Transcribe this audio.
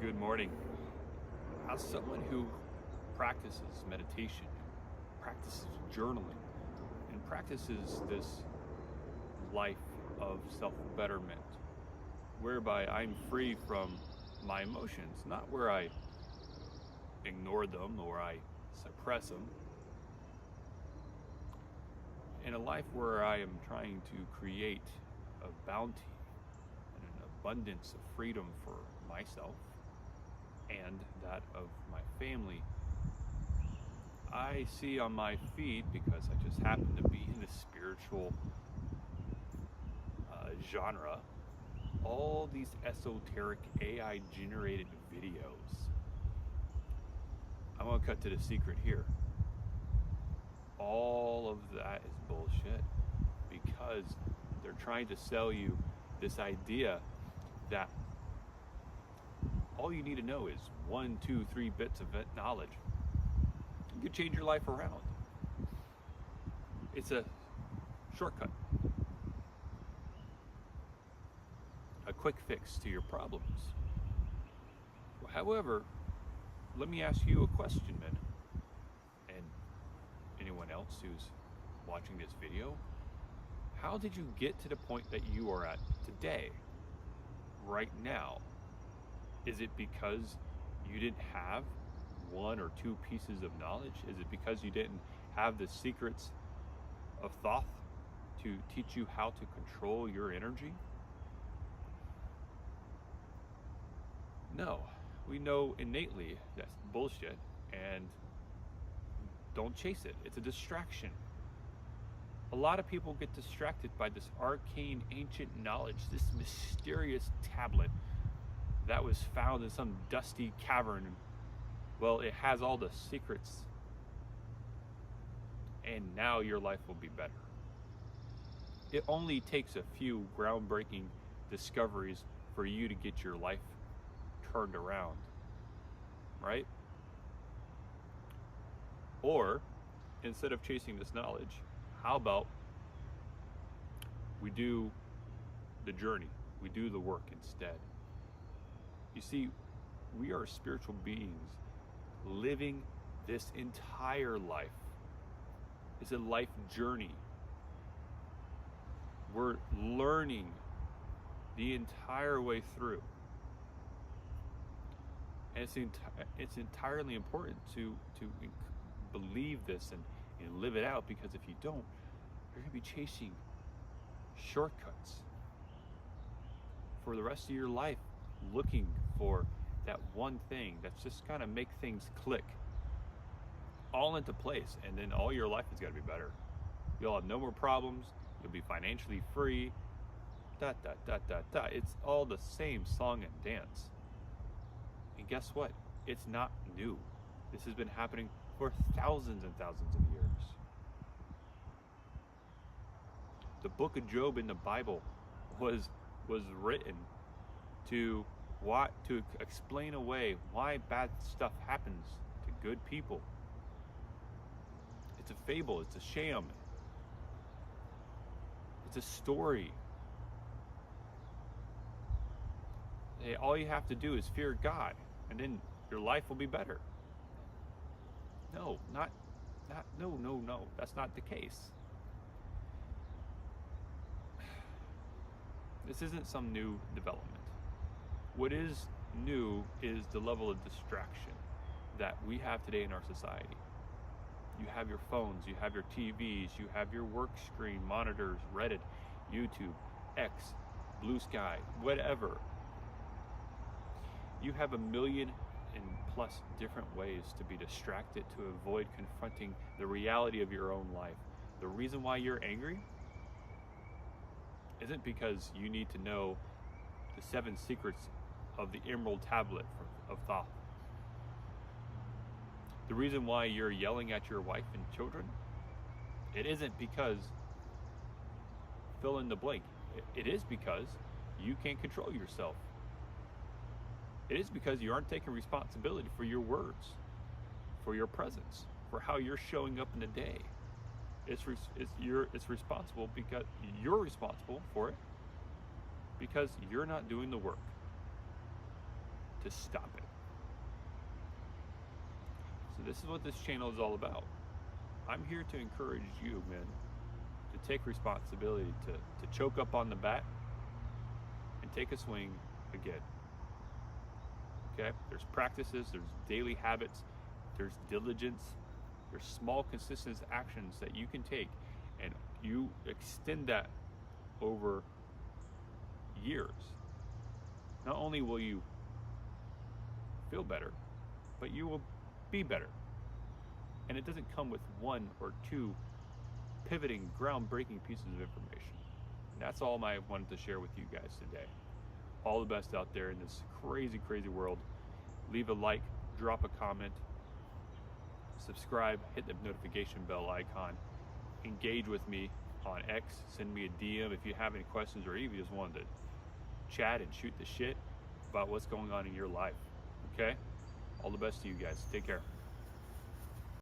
Good morning. As someone who practices meditation, practices journaling, and practices this life of self-betterment, whereby I'm free from my emotions, not where I ignore them or I suppress them, in a life where I am trying to create a bounty and an abundance of freedom for myself and that of my family. I see on my feed, because I just happen to be in the spiritual genre, all these esoteric AI generated videos. I'm gonna cut to the secret here. All of that is bullshit, because they're trying to sell you this idea that all you need to know is 1, 2, 3 bits of knowledge. You can change your life around. It's a shortcut, a quick fix to your problems. However, let me ask you a question, man, and anyone else who's watching this video. How did you get to the point that you are at today, right now? Is it because you didn't have 1 or 2 pieces of knowledge? Is it because you didn't have the secrets of Thoth to teach you how to control your energy? No, we know innately that's bullshit, and don't chase it. It's a distraction. A lot of people get distracted by this arcane ancient knowledge, this mysterious tablet that was found in some dusty cavern. Well, it has all the secrets, and now your life will be better. It only takes a few groundbreaking discoveries for you to get your life turned around, right? Or, instead of chasing this knowledge, how about we do the journey, we do the work instead? You see, we are spiritual beings living this entire life. It's a life journey. We're learning the entire way through. And it's entirely important to believe this and live it out, because if you don't, you're going to be chasing shortcuts for the rest of your life, looking for that one thing that's just kind of make things click all into place, and then all your life is going to be better. You'll have no more problems. You'll be financially free. It's all the same song and dance. And guess what? It's not new. This has been happening for thousands and thousands of years. The book of Job in the Bible was written to explain away why bad stuff happens to good people. It's a fable, it's a sham. It's a story. Hey, all you have to do is fear God, and then your life will be better. No, no, that's not the case. This isn't some new development. What is new is the level of distraction that we have today in our society. You have your phones, you have your TVs, you have your work screen, monitors, Reddit, YouTube, X, Blue Sky, whatever. You have 1 million and plus different ways to be distracted, to avoid confronting the reality of your own life. The reason why you're angry isn't because you need to know the 7 secrets of the Emerald Tablet of Thoth. The reason why you're yelling at your wife and children, it isn't because fill in the blank. It is because you can't control yourself. It is because you aren't taking responsibility for your words, for your presence, for how you're showing up in the day. It's responsible because you're responsible for it, because you're not doing the work. to stop it. So this is what this channel is all about. I'm here to encourage you, men, to take responsibility, to choke up on the bat and take a swing again. Okay? There's practices, there's daily habits, there's diligence, there's small, consistent actions that you can take, and you extend that over years. Not only will you feel better, but you will be better. And it doesn't come with one or two pivoting, groundbreaking pieces of information. And that's all I wanted to share with you guys today. All the best out there in this crazy, crazy world. Leave a like, drop a comment, subscribe, hit the notification bell icon, engage with me on X, send me a DM if you have any questions, or even just wanted to chat and shoot the shit about what's going on in your life. Okay? All the best to you guys. Take care.